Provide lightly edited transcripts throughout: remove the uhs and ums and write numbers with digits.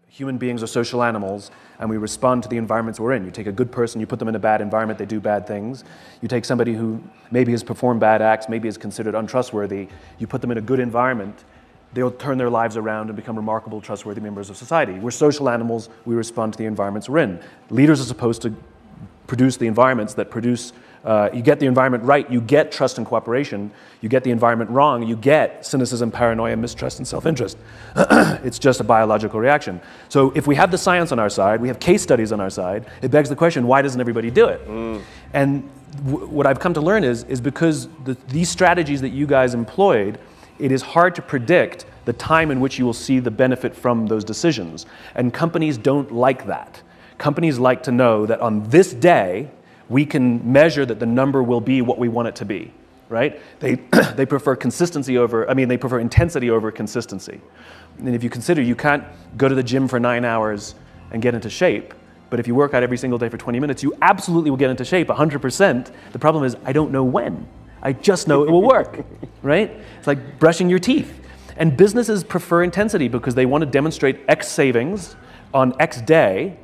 human beings are social animals, and we respond to the environments we're in. You take a good person, you put them in a bad environment, they do bad things. You take somebody who maybe has performed bad acts, maybe is considered untrustworthy, you put them in a good environment, they'll turn their lives around and become remarkable, trustworthy members of society. We're social animals, we respond to the environments we're in. Leaders are supposed to produce the environments that produce, you get the environment right, you get trust and cooperation. You get the environment wrong, you get cynicism, paranoia, mistrust, and self-interest. It's just a biological reaction. So if we have the science on our side, we have case studies on our side, it begs the question, why doesn't everybody do it? And what I've come to learn is because these strategies that you guys employed, it is hard to predict the time in which you will see the benefit from those decisions. And companies don't like that. Companies like to know that on this day, we can measure that the number will be what we want it to be, right? They prefer consistency over, they prefer intensity over consistency. And if you consider you can't go to the gym for 9 hours and get into shape, but if you work out every single day for 20 minutes, you absolutely will get into shape, 100%. The problem is, I don't know when. I just know it will work, right? It's like brushing your teeth. And businesses prefer intensity because they want to demonstrate X savings on X day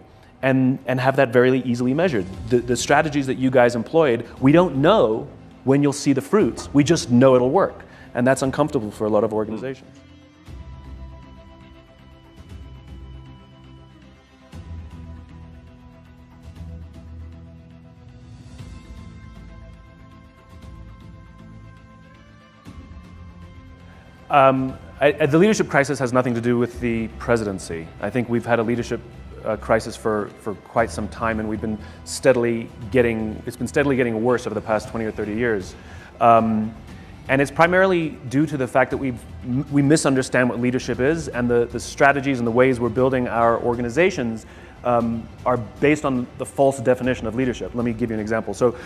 and have that very easily measured. The strategies that you guys employed, we don't know when you'll see the fruits. We just know it'll work. And that's uncomfortable for a lot of organizations. The leadership crisis has nothing to do with the presidency. I think we've had a leadership crisis for quite some time, and it's been steadily getting worse over the past 20 or 30 years. And it's primarily due to the fact that we misunderstand what leadership is, and the strategies and the ways we're building our organizations are based on the false definition of leadership. Let me give you an example. So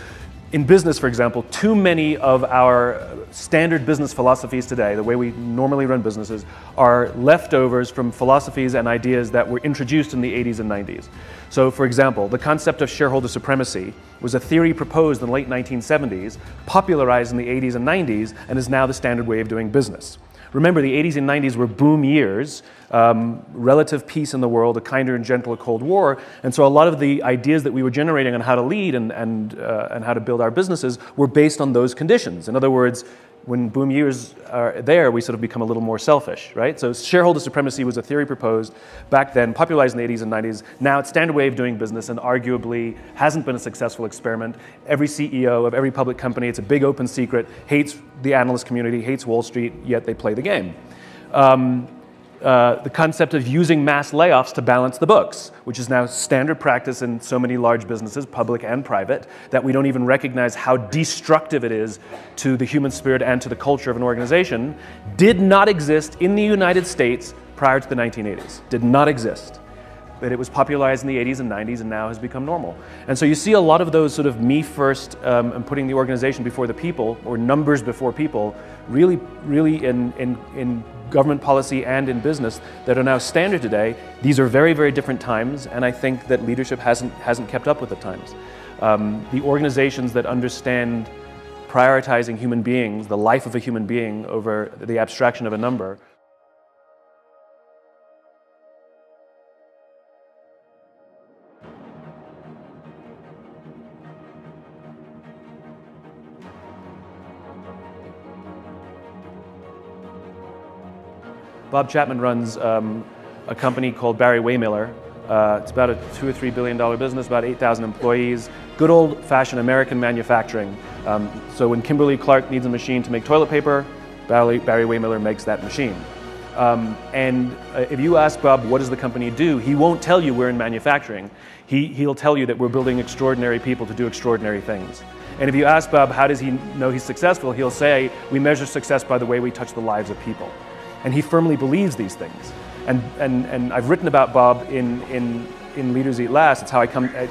in business, for example, too many of our standard business philosophies today, the way we normally run businesses, are leftovers from philosophies and ideas that were introduced in the 80s and 90s. So, for example, the concept of shareholder supremacy was a theory proposed in the late 1970s, popularized in the 80s and 90s, and is now the standard way of doing business. Remember, the 80s and 90s were boom years, relative peace in the world, a kinder and gentler Cold War, and so a lot of the ideas that we were generating on how to lead and how to build our businesses were based on those conditions. In other words, when boom years are there, we sort of become a little more selfish, right? So shareholder supremacy was a theory proposed back then, popularized in the 80s and 90s. Now it's standard way of doing business and arguably hasn't been a successful experiment. Every CEO of every public company, it's a big open secret, hates the analyst community, hates Wall Street, yet they play the game. The concept of using mass layoffs to balance the books, which is now standard practice in so many large businesses, public and private, that we don't even recognize how destructive it is to the human spirit and to the culture of an organization, did not exist in the United States prior to the 1980s. Did not exist. But it was popularized in the 80s and 90s and now has become normal. And so you see a lot of those sort of me first and putting the organization before the people, or numbers before people, really in government policy and in business that are now standard today. These are very, very different times, and I think that leadership hasn't kept up with the times. The organizations that understand prioritizing human beings, the life of a human being over the abstraction of a number, Bob Chapman runs a company called Barry Waymiller. It's about a $2 or $3 billion business, about 8,000 employees. Good old-fashioned American manufacturing. So when Kimberly-Clark needs a machine to make toilet paper, Barry Waymiller makes that machine. If you ask Bob, what does the company do, he won't tell you we're in manufacturing. He'll tell you that we're building extraordinary people to do extraordinary things. And if you ask Bob, how does he know he's successful, he'll say, we measure success by the way we touch the lives of people. And he firmly believes these things. And I've written about Bob in Leaders Eat Last. It's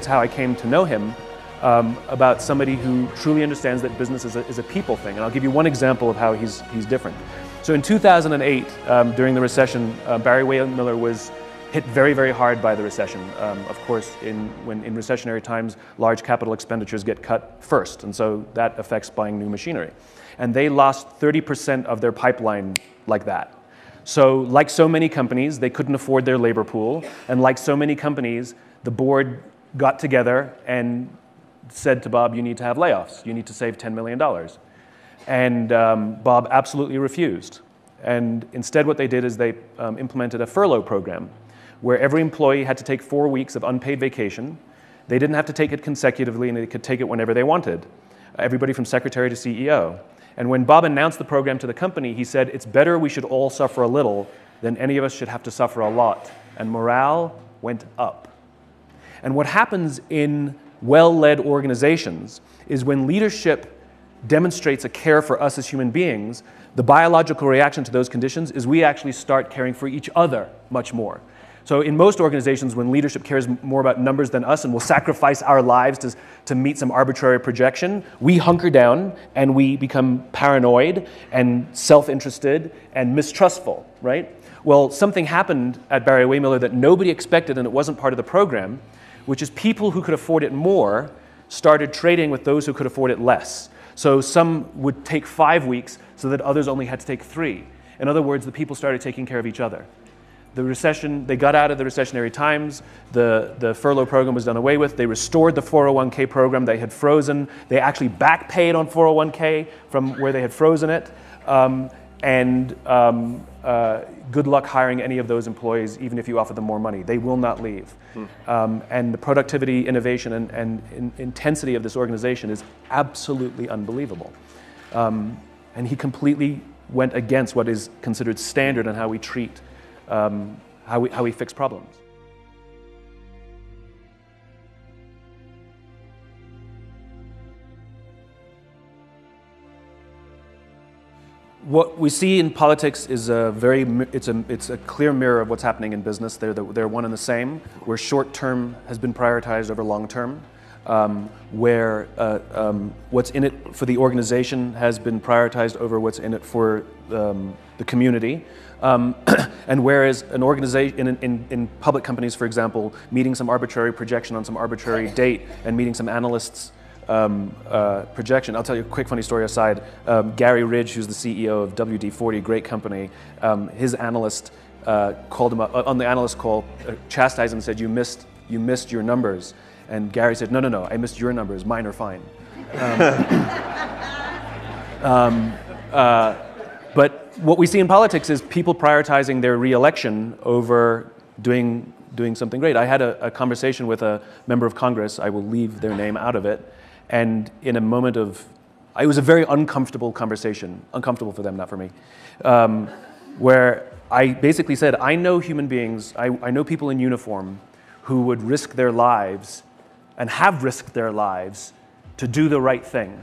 how I came to know him, about somebody who truly understands that business is a people thing. And I'll give you one example of how he's different. So in 2008, during the recession, Barry Waymiller was hit very, very hard by the recession. Of course, in recessionary times, large capital expenditures get cut first, and so that affects buying new machinery. And they lost 30% of their pipeline like that. So like so many companies, they couldn't afford their labor pool. And like so many companies, the board got together and said to Bob, you need to have layoffs. You need to save $10 million. And Bob absolutely refused. And instead what they did is they implemented a furlough program where every employee had to take 4 weeks of unpaid vacation. They didn't have to take it consecutively, and they could take it whenever they wanted. Everybody from secretary to CEO. And when Bob announced the program to the company, he said, it's better we should all suffer a little than any of us should have to suffer a lot. And morale went up. And what happens in well-led organizations is when leadership demonstrates a care for us as human beings, the biological reaction to those conditions is we actually start caring for each other much more. So in most organizations, when leadership cares more about numbers than us and will sacrifice our lives to meet some arbitrary projection, we hunker down and we become paranoid and self-interested and mistrustful, right? Well, something happened at Barry-Wehmiller that nobody expected, and it wasn't part of the program, which is people who could afford it more started trading with those who could afford it less. So some would take 5 weeks so that others only had to take 3. In other words, the people started taking care of each other. The recession, they got out of the recessionary times, the furlough program was done away with, they restored the 401k program they had frozen, they actually back paid on 401k from where they had frozen it, good luck hiring any of those employees even if you offer them more money. They will not leave. And the productivity, innovation, and intensity of this organization is absolutely unbelievable. And he completely went against what is considered standard on how we treat how we fix problems. What we see in politics is it's a clear mirror of what's happening in business. They're one and the same, where short term has been prioritized over long term, where what's in it for the organization has been prioritized over what's in it for the community. And whereas an organization, in public companies, for example, meeting some arbitrary projection on some arbitrary date and meeting some analysts' projection. I'll tell you a quick funny story aside. Gary Ridge, who's the CEO of WD-40, great company, his analyst called him up on the analyst call, chastised him and said, you missed your numbers. And Gary said, no, I missed your numbers, mine are fine. But what we see in politics is people prioritizing their re-election over doing something great. I had a conversation with a member of Congress, I will leave their name out of it, and in a moment of, it was a very uncomfortable conversation, uncomfortable for them, not for me, where I basically said, I know human beings, I know people in uniform who would risk their lives and have risked their lives to do the right thing.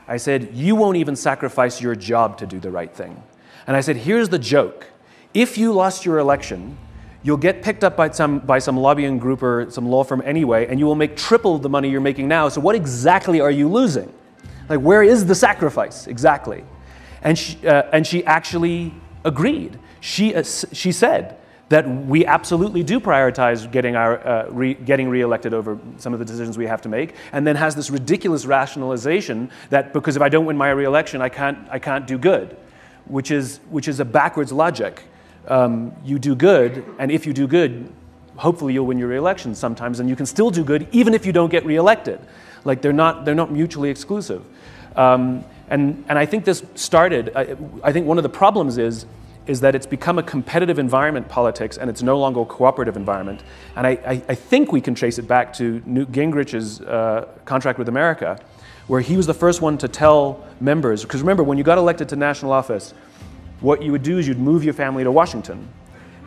I said, you won't even sacrifice your job to do the right thing. And I said, here's the joke. If you lost your election, you'll get picked up by some lobbying group or some law firm anyway, and you will make triple the money you're making now. So what exactly are you losing? Like, where is the sacrifice exactly? And she actually agreed. She said that we absolutely do prioritize getting reelected over some of the decisions we have to make, and then has this ridiculous rationalization that because if I don't win my reelection, I can't do good, which is a backwards logic. You do good, and if you do good, hopefully you'll win your reelection sometimes, and you can still do good even if you don't get reelected. Like they're not mutually exclusive. And I think this started. I think one of the problems is that it's become a competitive environment, politics, and it's no longer a cooperative environment. And I think we can trace it back to Newt Gingrich's contract with America, where he was the first one to tell members, because remember, when you got elected to national office, what you would do is you'd move your family to Washington,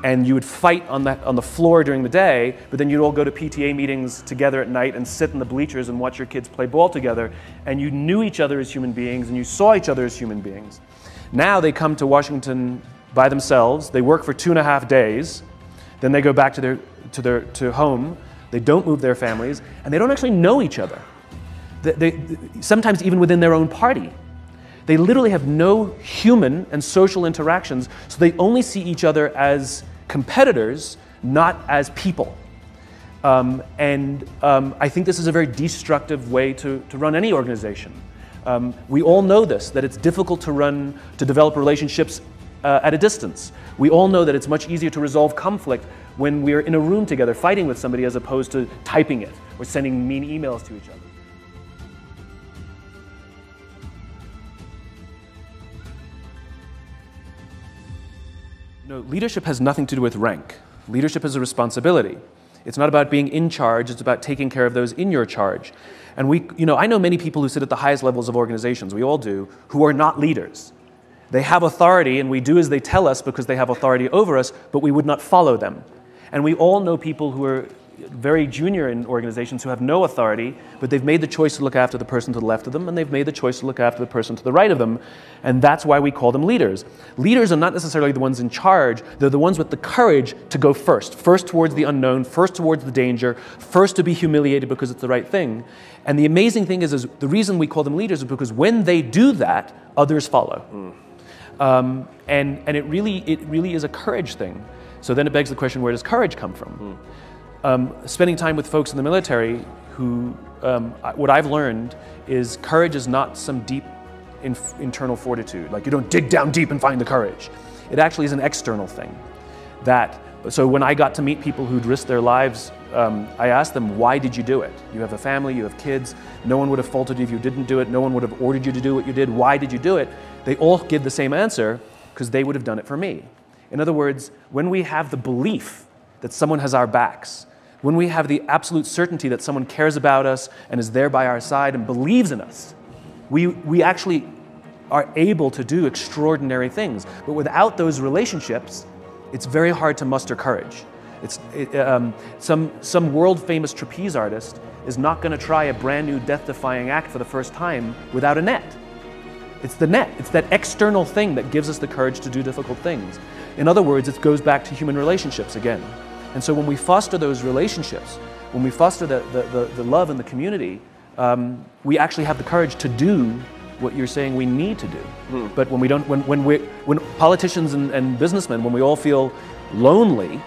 and you would fight on the floor during the day, but then you'd all go to PTA meetings together at night and sit in the bleachers and watch your kids play ball together, and you knew each other as human beings, and you saw each other as human beings. Now they come to Washington by themselves, they work for 2.5 days, then they go back to home, they don't move their families, and they don't actually know each other. Sometimes even within their own party. They literally have no human and social interactions, so they only see each other as competitors, not as people. I think this is a very destructive way to run any organization. We all know this, that it's difficult to develop relationships at a distance. We all know that it's much easier to resolve conflict when we're in a room together fighting with somebody as opposed to typing it or sending mean emails to each other. No, leadership has nothing to do with rank. Leadership is a responsibility. It's not about being in charge, it's about taking care of those in your charge. And I know many people who sit at the highest levels of organizations, we all do, who are not leaders. They have authority and we do as they tell us because they have authority over us, but we would not follow them. And we all know people who are very junior in organizations who have no authority, but they've made the choice to look after the person to the left of them, and they've made the choice to look after the person to the right of them, and that's why we call them leaders. Leaders are not necessarily the ones in charge, they're the ones with the courage to go first towards the unknown, first towards the danger, first to be humiliated because it's the right thing. And the amazing thing is the reason we call them leaders is because when they do that, others follow. And it really is a courage thing. So then it begs the question, where does courage come from? Spending time with folks in the military who, what I've learned is courage is not some deep internal fortitude. Like you don't dig down deep and find the courage. It actually is an external thing. So when I got to meet people who'd risked their lives, I asked them, why did you do it? You have a family, you have kids, no one would have faulted you if you didn't do it, no one would have ordered you to do what you did, why did you do it? They all give the same answer, because they would have done it for me. In other words, when we have the belief that someone has our backs, when we have the absolute certainty that someone cares about us and is there by our side and believes in us, we actually are able to do extraordinary things. But without those relationships, it's very hard to muster courage. Some world-famous trapeze artist is not going to try a brand new death-defying act for the first time without a net. It's the net. It's that external thing that gives us the courage to do difficult things. In other words, it goes back to human relationships again. And so when we foster those relationships, when we foster the love in the community, we actually have the courage to do what you're saying we need to do. But when we don't, when politicians and businessmen, when we all feel lonely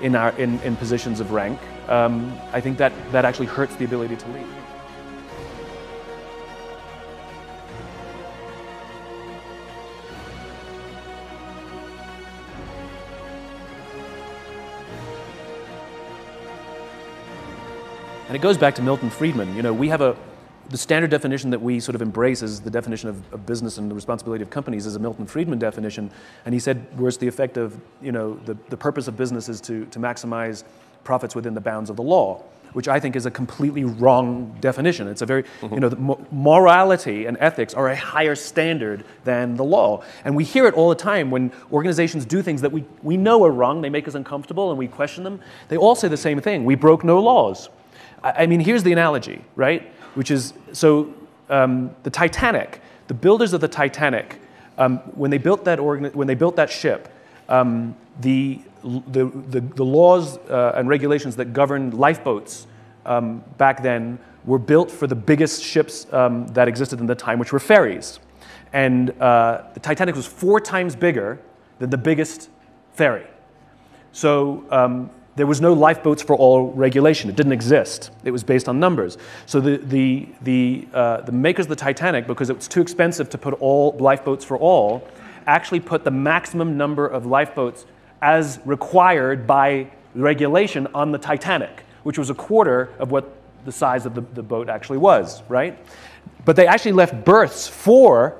in positions of rank, I think that actually hurts the ability to lead. And it goes back to Milton Friedman. You know, we have the standard definition that we sort of embrace as the definition of business and the responsibility of companies is a Milton Friedman definition. And he said, where's the effect of, the purpose of business is to maximize profits within the bounds of the law, which I think is a completely wrong definition. It's a very, morality and ethics are a higher standard than the law. And we hear it all the time when organizations do things that we know are wrong, they make us uncomfortable and we question them. They all say the same thing, we broke no laws. I mean, here's the analogy, right? Which is, the Titanic, the builders of the Titanic, when they built that ship, the laws and regulations that governed lifeboats back then were built for the biggest ships that existed in the time, which were ferries. And the Titanic was 4 times bigger than the biggest ferry. So there was no lifeboats for all regulation. It didn't exist. It was based on numbers. So the makers of the Titanic, because it was too expensive to put all lifeboats for all, actually put the maximum number of lifeboats as required by regulation on the Titanic, which was a quarter of what the size of the boat actually was, right? But they actually left berths for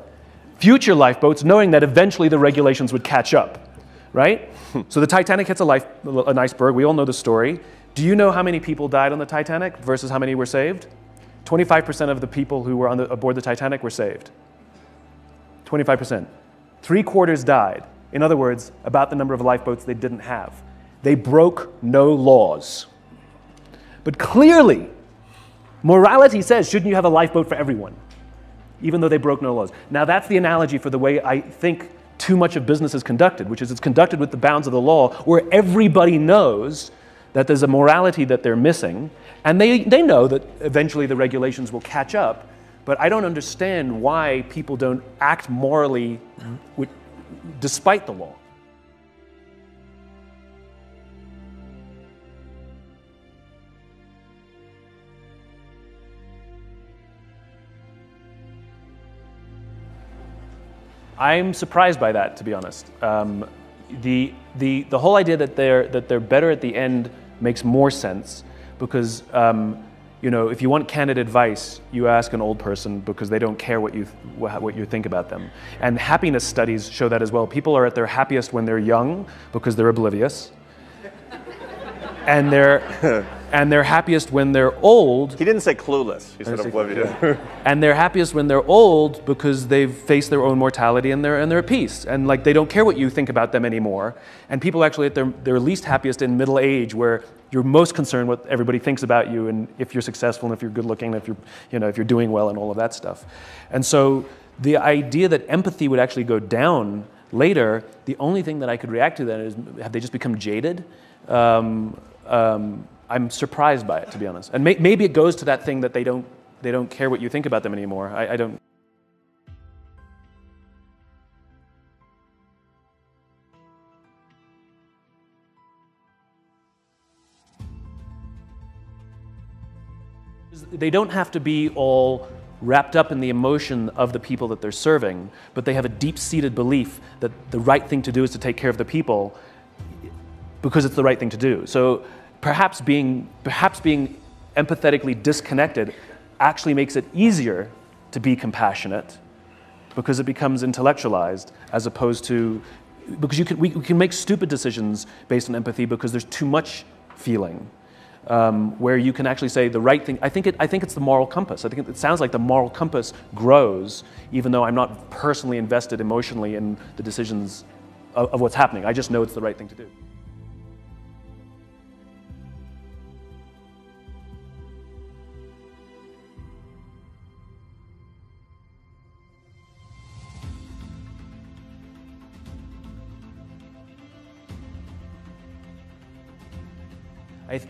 future lifeboats, knowing that eventually the regulations would catch up, right? So the Titanic hits an iceberg. We all know the story. Do you know how many people died on the Titanic versus how many were saved? 25% of the people who were aboard the Titanic were saved. 25%. 3/4 died. In other words, about the number of lifeboats they didn't have. They broke no laws. But clearly, morality says, shouldn't you have a lifeboat for everyone? Even though they broke no laws. Now that's the analogy for the way I think too much of business is conducted, which is it's conducted with the bounds of the law, where everybody knows that there's a morality that they're missing, and they know that eventually the regulations will catch up, but I don't understand why people don't act morally despite the law. I'm surprised by that, to be honest. The whole idea that they're better at the end makes more sense because you know, if you want candid advice, you ask an old person because they don't care what you think about them. And happiness studies show that as well. People are at their happiest when they're young because they're oblivious. And they're happiest when they're old. He didn't say clueless, he said oblivious. And they're happiest when they're old because they've faced their own mortality and they're at peace. And like they don't care what you think about them anymore. And people actually at their least happiest in middle age where you're most concerned what everybody thinks about you and if you're successful and if you're good looking, if you're doing well and all of that stuff. And so the idea that empathy would actually go down later, the only thing that I could react to that is, have they just become jaded? I'm surprised by it, to be honest. And maybe it goes to that thing that they don't care what you think about them anymore. I don't. They don't have to be all wrapped up in the emotion of the people that they're serving, but they have a deep-seated belief that the right thing to do is to take care of the people because it's the right thing to do. So perhaps being empathetically disconnected actually makes it easier to be compassionate because it becomes intellectualized as opposed to, because we can make stupid decisions based on empathy because there's too much feeling. Where you can actually say the right thing. I think it's the moral compass. I think it sounds like the moral compass grows even though I'm not personally invested emotionally in the decisions of what's happening. I just know it's the right thing to do.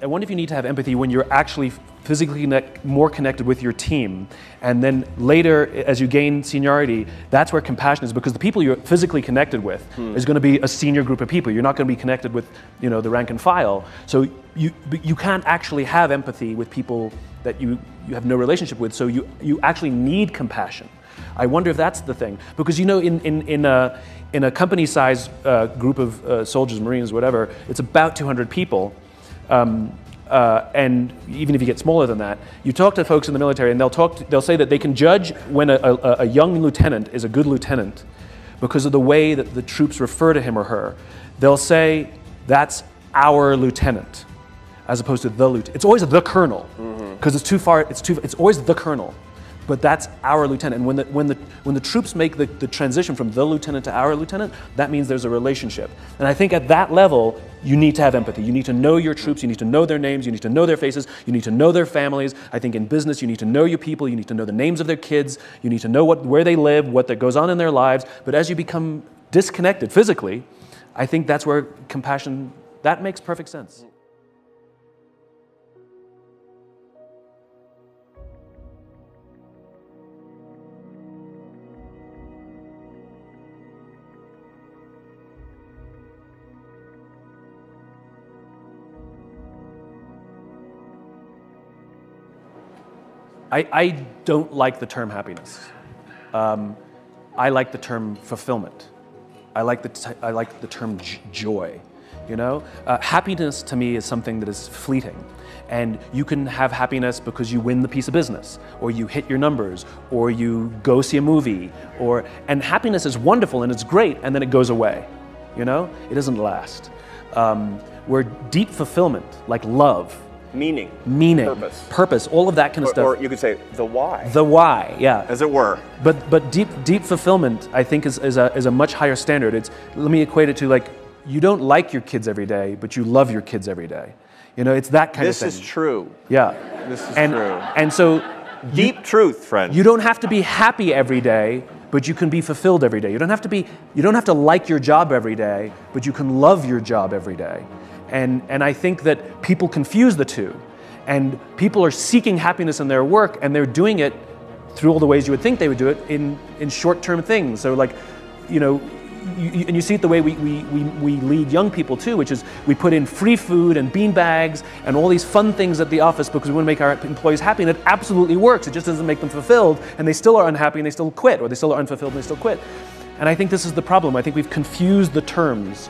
I wonder if you need to have empathy when you're actually physically more connected with your team. And then later, as you gain seniority, that's where compassion is, because the people you're physically connected with is going to be a senior group of people. You're not going to be connected with, you know, the rank and file. So you can't actually have empathy with people that you have no relationship with. So you actually need compassion. I wonder if that's the thing. Because, you know, in a company-sized group of soldiers, Marines, whatever, it's about 200 people. And even if you get smaller than that, you talk to folks in the military and they'll say that they can judge when a young lieutenant is a good lieutenant because of the way that the troops refer to him or her. They'll say, that's our lieutenant, as opposed to the lieutenant. It's always the colonel, because it's too far, it's always the colonel. But that's our lieutenant. And when the troops make the transition from the lieutenant to our lieutenant, that means there's a relationship. And I think at that level, you need to have empathy. You need to know your troops, you need to know their names, you need to know their faces, you need to know their families. I think in business, you need to know your people, you need to know the names of their kids, you need to know where they live, what goes on in their lives. But as you become disconnected physically, I think that's where compassion, that makes perfect sense. I don't like the term happiness. I like the term fulfillment. I like the term joy. You know, happiness to me is something that is fleeting, and you can have happiness because you win the piece of business, or you hit your numbers, or you go see a movie, and happiness is wonderful and it's great, and then it goes away. You know, it doesn't last. Where deep fulfillment, like love. Meaning, purpose, all of that kind of stuff. Or you could say the why. The why, yeah. As it were. But deep fulfillment, I think, is a much higher standard. Let me equate it to, like, you don't like your kids every day, but you love your kids every day. You know, it's that kind of thing. This is true. Yeah. This is true. And so, deep truth, friend. You don't have to be happy every day, but you can be fulfilled every day. You don't have to like your job every day, but you can love your job every day. And I think that people confuse the two. And people are seeking happiness in their work, and they're doing it through all the ways you would think they would do it in short-term things. So, like, you know, and you see it the way we lead young people too, which is we put in free food and bean bags and all these fun things at the office because we want to make our employees happy, and it absolutely works. It just doesn't make them fulfilled, and they still are unhappy and they still quit, or they still are unfulfilled and they still quit. And I think this is the problem. I think we've confused the terms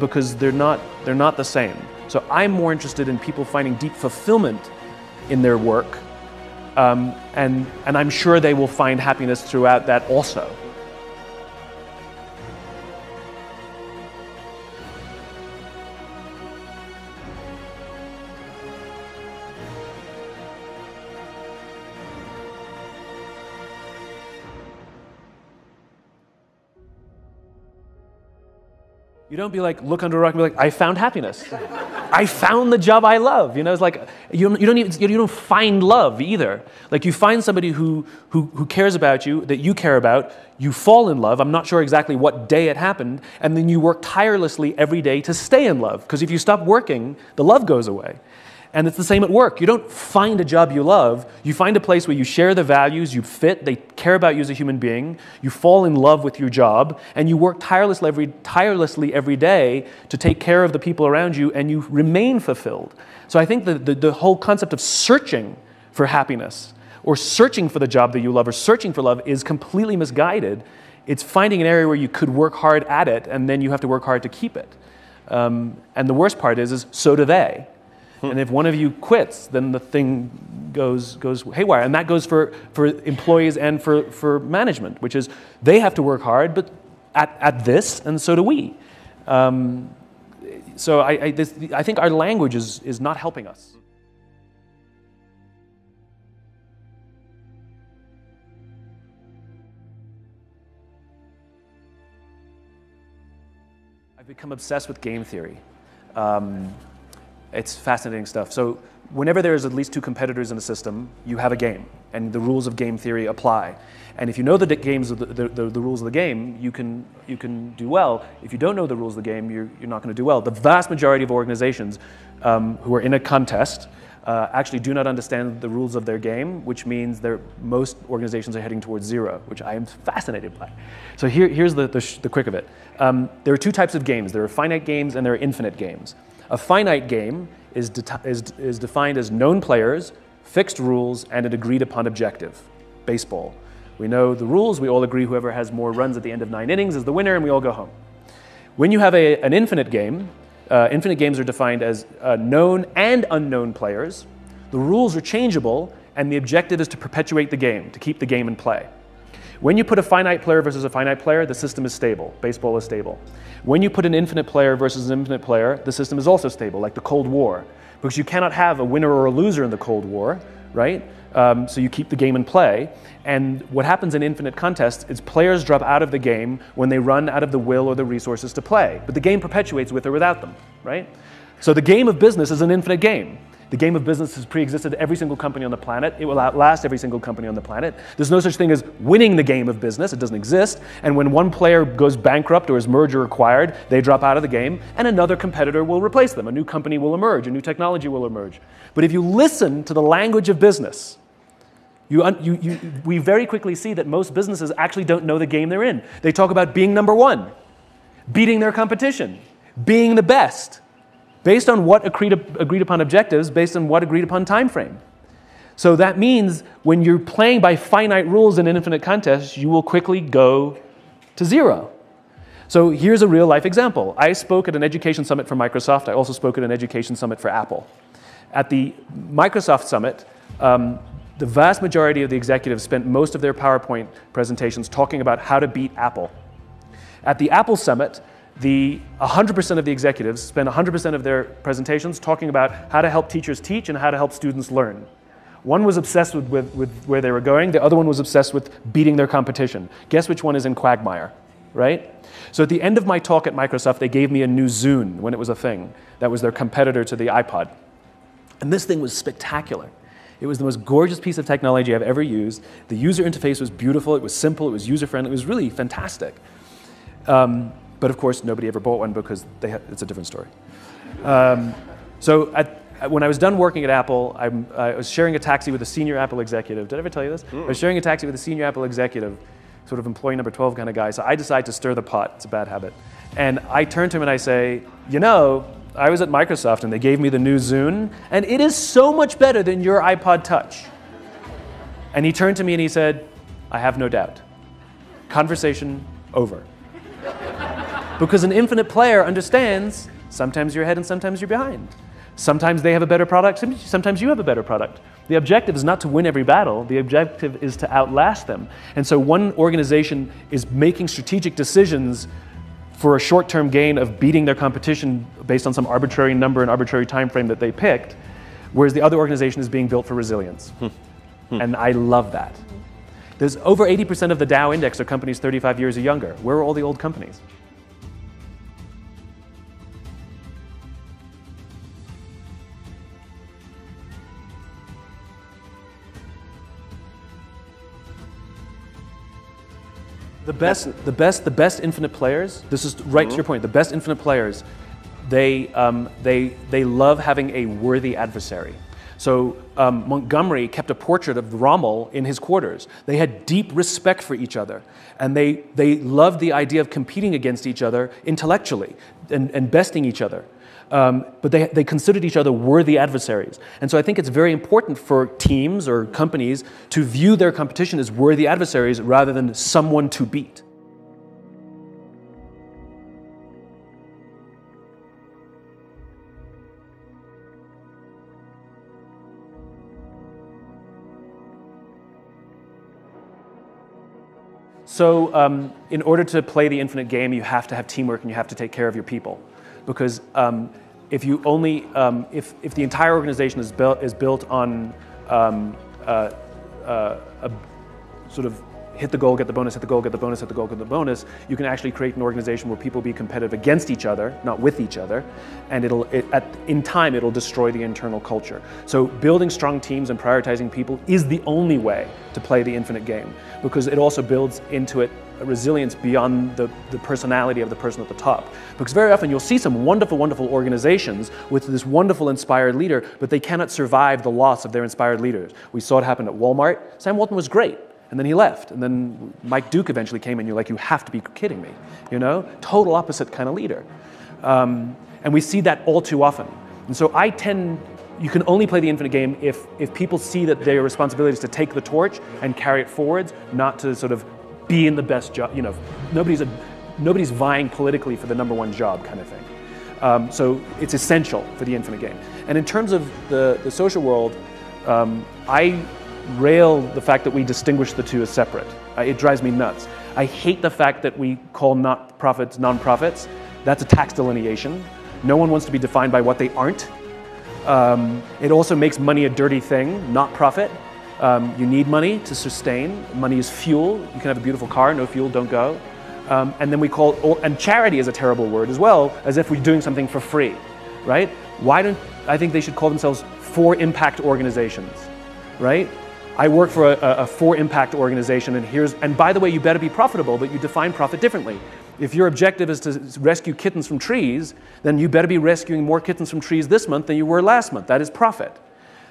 because they're not the same. So I'm more interested in people finding deep fulfillment in their work, and I'm sure they will find happiness throughout that also. You don't be like, look under a rock and be like, I found happiness. I found the job I love. You know, it's like, you don't find love either. Like, you find somebody who cares about you, that you care about, you fall in love. I'm not sure exactly what day it happened, and then you work tirelessly every day to stay in love. Because if you stop working, the love goes away. And it's the same at work. You don't find a job you love. You find a place where you share the values, you fit, they care about you as a human being, you fall in love with your job, and you work tirelessly every day to take care of the people around you, and you remain fulfilled. So I think the whole concept of searching for happiness, or searching for the job that you love, or searching for love is completely misguided. It's finding an area where you could work hard at it, and then you have to work hard to keep it. And the worst part is so do they. And if one of you quits, then the thing goes haywire. And that goes for employees and for management, which is they have to work hard, but at this, and so do we. So I think our language is not helping us. I've become obsessed with game theory. It's fascinating stuff. So whenever there's at least two competitors in a system, you have a game, and the rules of game theory apply. And if you know the rules of the game, you can do well. If you don't know the rules of the game, you're not going to do well. The vast majority of organizations who are in a contest actually do not understand the rules of their game, which means most organizations are heading towards zero, which I am fascinated by. So here's the quick of it. There are two types of games. There are finite games and there are infinite games. A finite game is defined as known players, fixed rules, and an agreed-upon objective. Baseball. We know the rules. We all agree whoever has more runs at the end of 9 innings is the winner, and we all go home. When you have an infinite game, infinite games are defined as known and unknown players. The rules are changeable, and the objective is to perpetuate the game, to keep the game in play. When you put a finite player versus a finite player, the system is stable. Baseball is stable. When you put an infinite player versus an infinite player, the system is also stable, like the Cold War. Because you cannot have a winner or a loser in the Cold War, right? So you keep the game in play. And what happens in infinite contests is players drop out of the game when they run out of the will or the resources to play. But the game perpetuates with or without them, right? So the game of business is an infinite game. The game of business has pre-existed every single company on the planet. It will outlast every single company on the planet. There's no such thing as winning the game of business. It doesn't exist. And when one player goes bankrupt or is merger acquired, they drop out of the game, and another competitor will replace them. A new company will emerge. A new technology will emerge. But if you listen to the language of business, we very quickly see that most businesses actually don't know the game they're in. They talk about being number one, beating their competition, being the best, based on what agreed upon objectives, based on what agreed upon time frame. So that means when you're playing by finite rules in infinite contests, you will quickly go to zero. So here's a real life example. I spoke at an education summit for Microsoft. I also spoke at an education summit for Apple. At the Microsoft summit, the vast majority of the executives spent most of their PowerPoint presentations talking about how to beat Apple. At the Apple summit, 100% of the executives spend 100% of their presentations talking about how to help teachers teach and how to help students learn. One was obsessed with where they were going. The other one was obsessed with beating their competition. Guess which one is in quagmire, right? So at the end of my talk at Microsoft, they gave me a new Zune when it was a thing. That was their competitor to the iPod. And this thing was spectacular. It was the most gorgeous piece of technology I've ever used. The user interface was beautiful. It was simple. It was user-friendly. It was really fantastic. But of course, nobody ever bought one because it's a different story. So when I was done working at Apple, I was sharing a taxi with a senior Apple executive. Did I ever tell you this? I was sharing a taxi with a senior Apple executive, sort of employee number 12 kind of guy. So I decided to stir the pot. It's a bad habit. And I turn to him and I say, you know, I was at Microsoft and they gave me the new Zune, and it is so much better than your iPod Touch. And he turned to me and he said, I have no doubt. Conversation over. Because an infinite player understands sometimes you're ahead and sometimes you're behind. Sometimes they have a better product, sometimes you have a better product. The objective is not to win every battle, the objective is to outlast them. And so one organization is making strategic decisions for a short-term gain of beating their competition based on some arbitrary number and arbitrary time frame that they picked, whereas the other organization is being built for resilience. And I love that. There's over 80% of the Dow index are companies 35 years or younger. Where are all the old companies? The best infinite players, this is right to your point, the best infinite players, they love having a worthy adversary. So Montgomery kept a portrait of Rommel in his quarters. They had deep respect for each other, and they loved the idea of competing against each other intellectually and besting each other. But they considered each other worthy adversaries. And so I think it's very important for teams or companies to view their competition as worthy adversaries rather than someone to beat. So in order to play the infinite game, you have to have teamwork and you have to take care of your people. Because if you only, if the entire organization is built on a sort of hit the goal, get the bonus, hit the goal, get the bonus, hit the goal, get the bonus, you can actually create an organization where people be competitive against each other, not with each other, and in time it'll destroy the internal culture. So building strong teams and prioritizing people is the only way to play the infinite game, because it also builds into it a resilience beyond the personality of the person at the top. Because very often you'll see some wonderful, wonderful organizations with this wonderful inspired leader, but they cannot survive the loss of their inspired leaders. We saw it happen at Walmart. Sam Walton was great, and then he left. And then Mike Duke eventually came in, you're like, you have to be kidding me, you know? Total opposite kind of leader. And we see that all too often. And so you can only play the infinite game if people see that their responsibility is to take the torch and carry it forwards, not to sort of be in the best job. You know, nobody's vying politically for the #1 job kind of thing. So it's essential for the infinite game. And in terms of the social world, I rail the fact that we distinguish the two as separate. It drives me nuts. I hate the fact that we call not-profits non-profits. That's a tax delineation. No one wants to be defined by what they aren't. It also makes money a dirty thing, not profit. You need money to sustain. Money is fuel. You can have a beautiful car, no fuel, don't go. And then and charity is a terrible word as well, as if we're doing something for free, right? I think they should call themselves for-impact organizations, right? I work for a for-impact organization, and by the way, you better be profitable, but you define profit differently. If your objective is to rescue kittens from trees, then you better be rescuing more kittens from trees this month than you were last month. That is profit.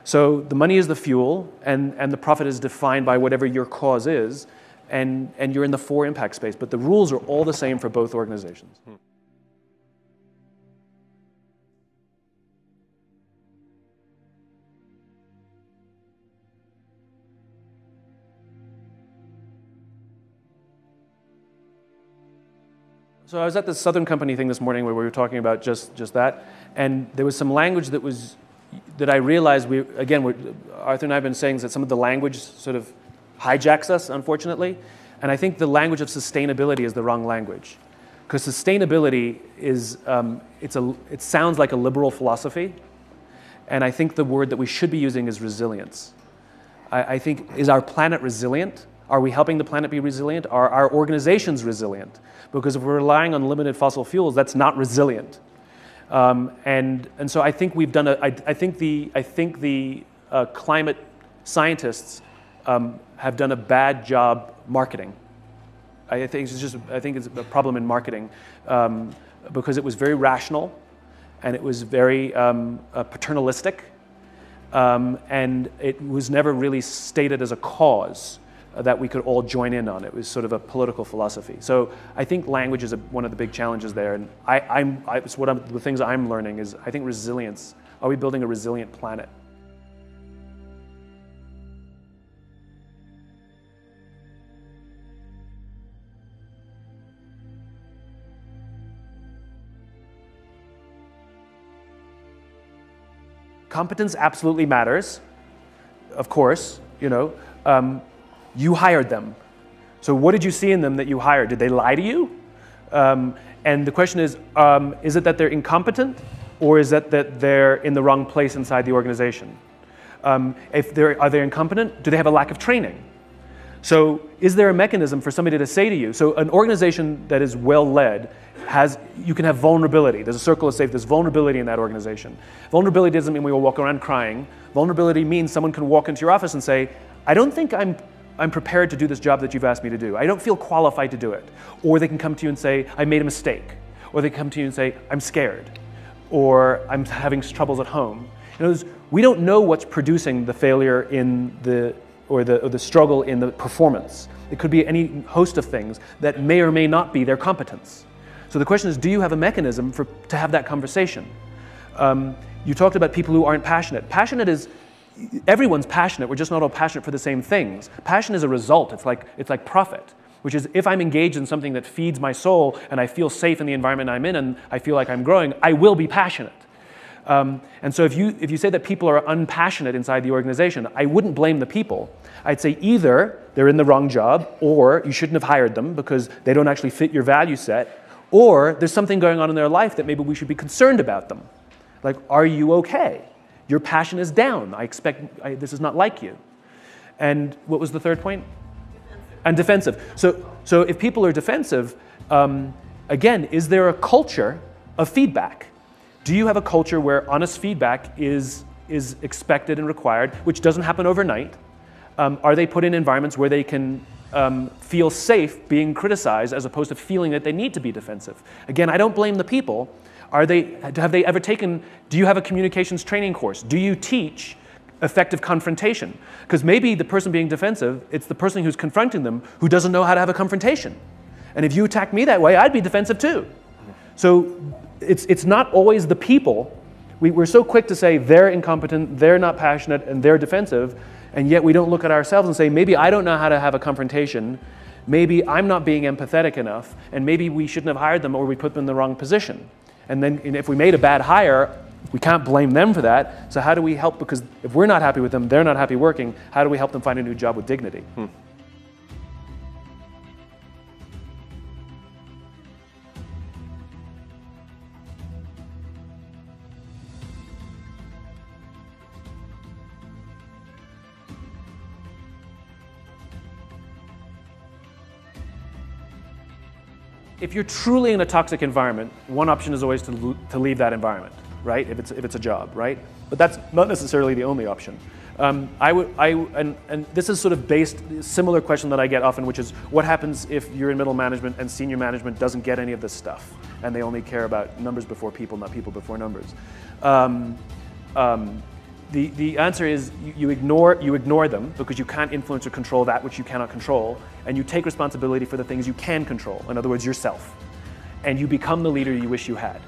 So the money is the fuel, and the profit is defined by whatever your cause is, and you're in the for-impact space. But the rules are all the same for both organizations. So I was at the Southern Company thing this morning where we were talking about just that, and there was some language that I realized Arthur and I have been saying that some of the language sort of hijacks us, unfortunately, and I think the language of sustainability is the wrong language, because sustainability is it sounds like a liberal philosophy, and I think the word that we should be using is resilience. I think, is our planet resilient? Are we helping the planet be resilient? Are our organizations resilient? Because if we're relying on limited fossil fuels, that's not resilient. And so I think we've done I think the climate scientists have done a bad job marketing. I think it's a problem in marketing because it was very rational, and it was very paternalistic, and it was never really stated as a cause that we could all join in on. It was sort of a political philosophy. So I think language is one of the big challenges there. And the things I'm learning is, I think resilience. Are we building a resilient planet? competence absolutely matters, of course, you know. You hired them. So what did you see in them that you hired? Did they lie to you? And the question is it that they're incompetent, or is it that they're in the wrong place inside the organization? Are they incompetent? Do they have a lack of training? So is there a mechanism for somebody to say to you, so an organization that is well led you can have vulnerability. There's a circle of safety, there's vulnerability in that organization. Vulnerability doesn't mean we will walk around crying. Vulnerability means someone can walk into your office and say, I don't think I'm prepared to do this job that you've asked me to do. I don't feel qualified to do it. Or they can come to you and say, I made a mistake. Or they come to you and say, I'm scared. Or I'm having troubles at home. In other words, we don't know what's producing the failure in or the struggle in the performance. It could be any host of things that may or may not be their competence. So the question is, do you have a mechanism to have that conversation? You talked about people who aren't passionate. Everyone's passionate, we're just not all passionate for the same things. Passion is a result, it's like profit, which is if I'm engaged in something that feeds my soul and I feel safe in the environment I'm in and I feel like I'm growing, I will be passionate. And so if you say that people are unpassionate inside the organization, I wouldn't blame the people. I'd say either they're in the wrong job, or you shouldn't have hired them because they don't actually fit your value set, or there's something going on in their life that maybe we should be concerned about them. Like, are you okay? Your passion is down. I expect this is not like you. And what was the third point? Defensive. And defensive. So if people are defensive, again, is there a culture of feedback? Do you have a culture where honest feedback is expected and required, which doesn't happen overnight? Are they put in environments where they can feel safe being criticized as opposed to feeling that they need to be defensive? Again, I don't blame the people. Have they ever taken, do you have a communications training course? Do you teach effective confrontation? Because maybe the person being defensive, it's the person who's confronting them who doesn't know how to have a confrontation. And if you attack me that way, I'd be defensive too. So it's not always the people. We're so quick to say they're incompetent, they're not passionate, and they're defensive, and yet we don't look at ourselves and say, maybe I don't know how to have a confrontation, maybe I'm not being empathetic enough, and maybe we shouldn't have hired them or we put them in the wrong position. And then if we made a bad hire, we can't blame them for that. So how do we help? Because if we're not happy with them, they're not happy working, how do we help them find a new job with dignity? If you're truly in a toxic environment, one option is always to leave that environment, right? If it's a job, right? But that's not necessarily the only option. And this is sort of similar question that I get often, which is what happens if you're in middle management and senior management doesn't get any of this stuff, and they only care about numbers before people, not people before numbers. The answer is you ignore them because you can't influence or control that which you cannot control, and you take responsibility for the things you can control, in other words, yourself. And you become the leader you wish you had.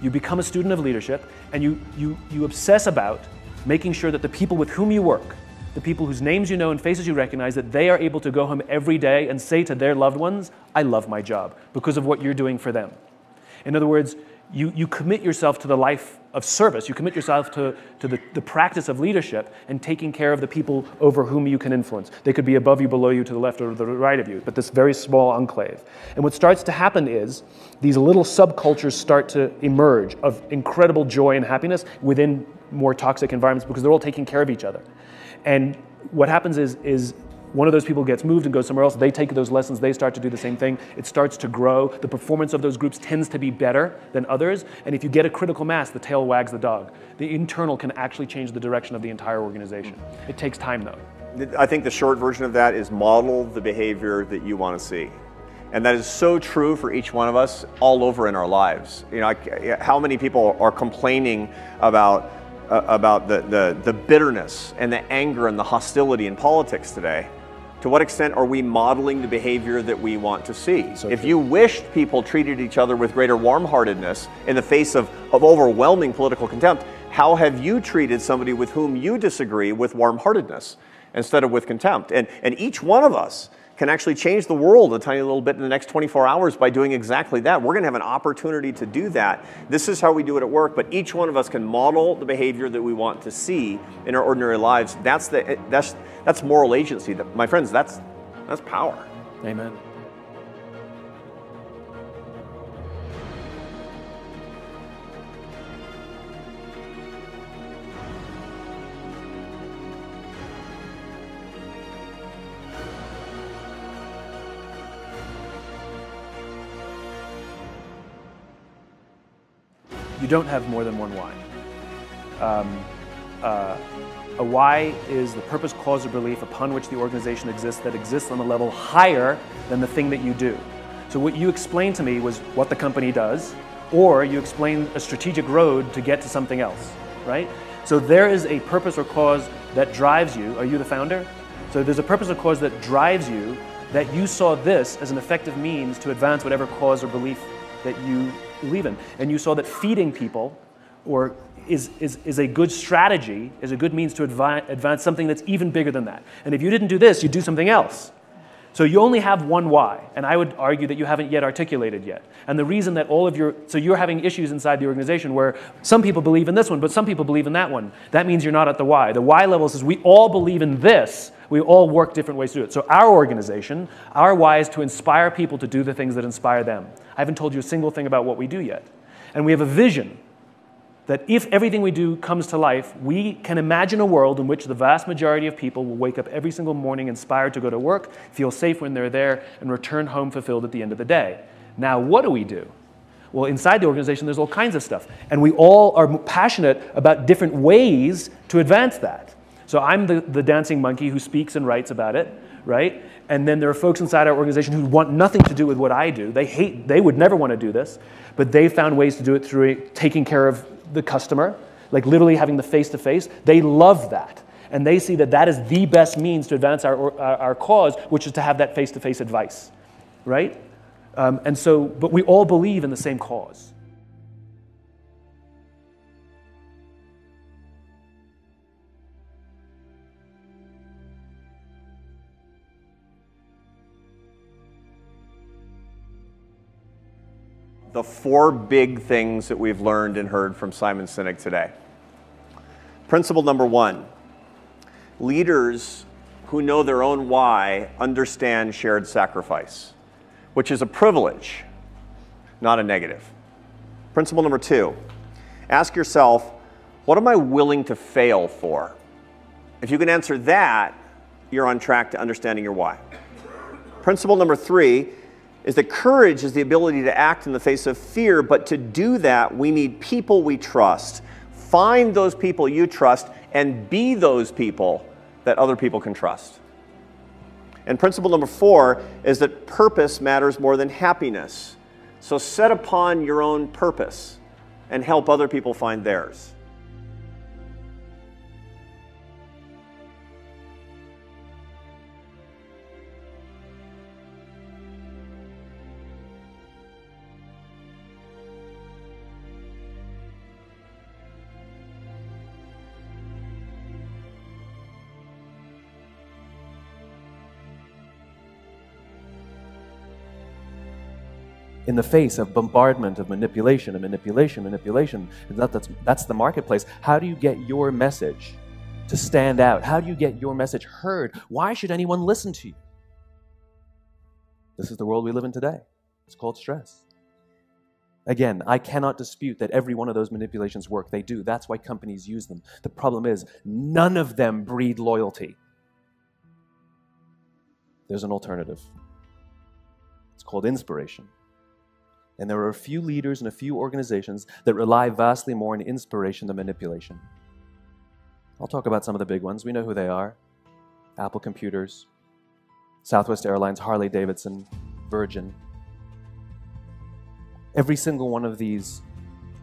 You become a student of leadership, and you obsess about making sure that the people with whom you work, the people whose names you know and faces you recognize, that they are able to go home every day and say to their loved ones, I love my job, because of what you're doing for them. In other words, you commit yourself to the life of service. You commit yourself to the practice of leadership and taking care of the people over whom you can influence. They could be above you, below you, to the left or to the right of you, but this very small enclave. And what starts to happen is these little subcultures start to emerge of incredible joy and happiness within more toxic environments because they're all taking care of each other. And what happens is one of those people gets moved and goes somewhere else. They take those lessons. They start to do the same thing. It starts to grow. The performance of those groups tends to be better than others. And if you get a critical mass, the tail wags the dog. The internal can actually change the direction of the entire organization. It takes time, though. I think the short version of that is model the behavior that you want to see. And that is so true for each one of us all over in our lives. You know, how many people are complaining about the bitterness and the anger and the hostility in politics today? To what extent are we modeling the behavior that we want to see? So if you wished people treated each other with greater warm-heartedness in the face of overwhelming political contempt, how have you treated somebody with whom you disagree with warm-heartedness instead of with contempt? And each one of us can actually change the world a tiny little bit in the next 24 hours by doing exactly that. We're going to have an opportunity to do that. This is how we do it at work, but each one of us can model the behavior that we want to see in our ordinary lives. That's moral agency. My friends, that's power. Amen. You don't have more than one why. A why is the purpose, cause, or belief upon which the organization exists that exists on a level higher than the thing that you do. So what you explained to me was what the company does, or you explained a strategic road to get to something else, right? So there is a purpose or cause that drives you. Are you the founder? So there's a purpose or cause that drives you, that you saw this as an effective means to advance whatever cause or belief that you believe in. And you saw that feeding people is a good strategy, is a good means to advance something that's even bigger than that. And if you didn't do this, you'd do something else. So you only have one why, and I would argue that you haven't yet articulated yet. And the reason that so you're having issues inside the organization where some people believe in this one, but some people believe in that one. That means you're not at the why. The why level says we all believe in this, we all work different ways to do it. So our organization, our why is to inspire people to do the things that inspire them. I haven't told you a single thing about what we do yet. And we have a vision that if everything we do comes to life, we can imagine a world in which the vast majority of people will wake up every single morning inspired to go to work, feel safe when they're there, and return home fulfilled at the end of the day. Now, what do we do? Well, inside the organization, there's all kinds of stuff. And we all are passionate about different ways to advance that. So I'm the dancing monkey who speaks and writes about it, right? And then there are folks inside our organization who want nothing to do with what I do. They would never want to do this, but they found ways to do it through taking care of the customer, like literally having the face-to-face. They love that. And they see that that is the best means to advance our cause, which is to have that face-to-face advice, right? But we all believe in the same cause. The 4 big things that we've learned and heard from Simon Sinek today. Principle number 1, leaders who know their own why understand shared sacrifice, which is a privilege, not a negative. Principle number 2, ask yourself, what am I willing to fail for? If you can answer that, you're on track to understanding your why. Principle number 3 is that courage is the ability to act in the face of fear, but to do that, we need people we trust. Find those people you trust and be those people that other people can trust. And principle number 4 is that purpose matters more than happiness. So set upon your own purpose and help other people find theirs. In the face of bombardment of manipulation and manipulation, that's the marketplace. How do you get your message to stand out? How do you get your message heard? Why should anyone listen to you? This is the world we live in today. It's called stress. Again, I cannot dispute that every one of those manipulations work. They do. That's why companies use them. The problem is, none of them breed loyalty. There's an alternative. It's called inspiration. And there are a few leaders and a few organizations that rely vastly more on inspiration than manipulation. I'll talk about some of the big ones. We know who they are. Apple Computers, Southwest Airlines, Harley Davidson, Virgin. Every single one of these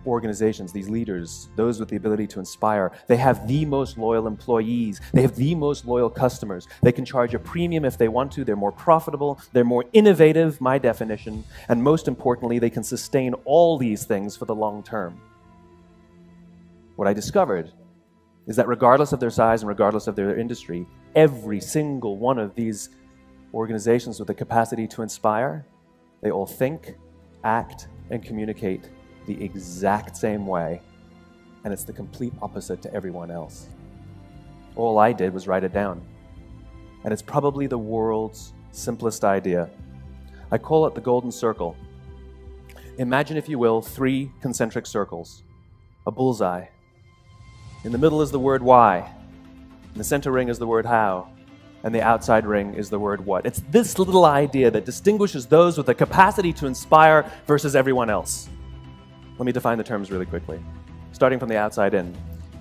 organizations, these leaders, those with the ability to inspire, they have the most loyal employees. They have the most loyal customers. They can charge a premium if they want to. They're more profitable. They're more innovative, my definition. And most importantly, they can sustain all these things for the long term. What I discovered is that regardless of their size and regardless of their industry, every single one of these organizations with the capacity to inspire, they all think, act, and communicate the exact same way, and it's the complete opposite to everyone else. All I did was write it down, and it's probably the world's simplest idea. I call it the golden circle. Imagine, if you will, 3 concentric circles, a bullseye. In the middle is the word why, in the center ring is the word how, and the outside ring is the word what. It's this little idea that distinguishes those with the capacity to inspire versus everyone else. Let me define the terms really quickly, starting from the outside in.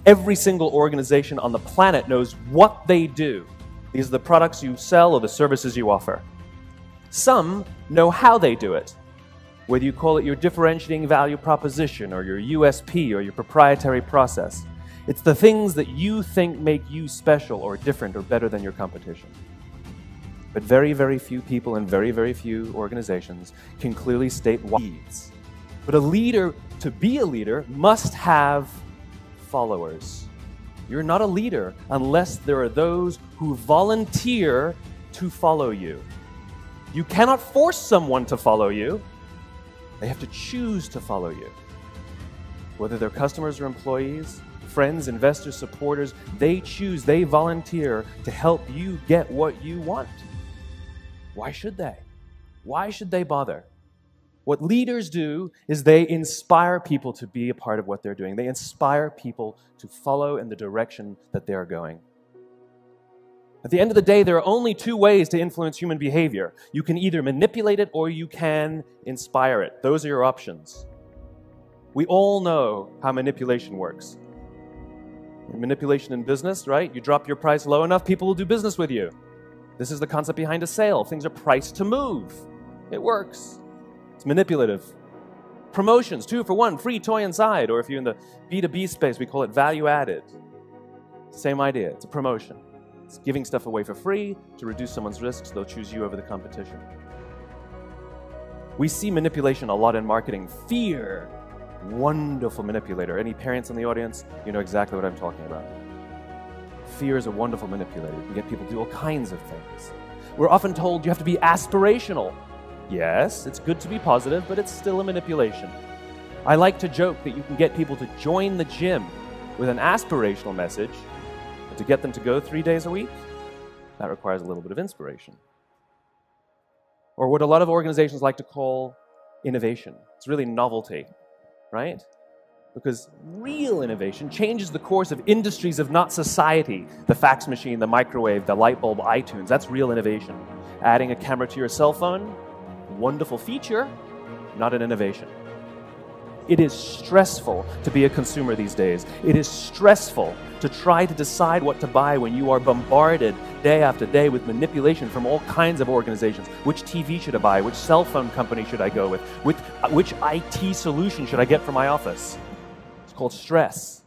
Every single organization on the planet knows what they do. These are the products you sell or the services you offer. Some know how they do it, whether you call it your differentiating value proposition or your USP or your proprietary process. It's the things that you think make you special or different or better than your competition. But very, very few people and very, very few organizations can clearly state why. But a leader, to be a leader, must have followers. You're not a leader unless there are those who volunteer to follow you. You cannot force someone to follow you. They have to choose to follow you. Whether they're customers or employees, friends, investors, supporters, they choose, they volunteer to help you get what you want. Why should they? Why should they bother? What leaders do is they inspire people to be a part of what they're doing. They inspire people to follow in the direction that they're going. At the end of the day, there are only 2 ways to influence human behavior. You can either manipulate it or you can inspire it. Those are your options. We all know how manipulation works. Manipulation in business, right? You drop your price low enough, people will do business with you. This is the concept behind a sale. Things are priced to move. It works. It's manipulative. Promotions, 2 for 1, free toy inside, or if you're in the B2B space, we call it value added. Same idea, it's a promotion. It's giving stuff away for free to reduce someone's risks, they'll choose you over the competition. We see manipulation a lot in marketing. Fear, wonderful manipulator. Any parents in the audience, you know exactly what I'm talking about. Fear is a wonderful manipulator. You can get people to do all kinds of things. We're often told you have to be aspirational. Yes, it's good to be positive, but it's still a manipulation. I like to joke that you can get people to join the gym with an aspirational message, but to get them to go 3 days a week, that requires a little bit of inspiration. Or what a lot of organizations like to call innovation. It's really novelty, right? Because real innovation changes the course of industries, of not society. The fax machine, the microwave, the light bulb, iTunes, that's real innovation. Adding a camera to your cell phone, wonderful feature, not an innovation. It is stressful to be a consumer these days. It is stressful to try to decide what to buy when you are bombarded day after day with manipulation from all kinds of organizations. Which TV should I buy? Which cell phone company should I go with? Which IT solution should I get for my office? It's called stress.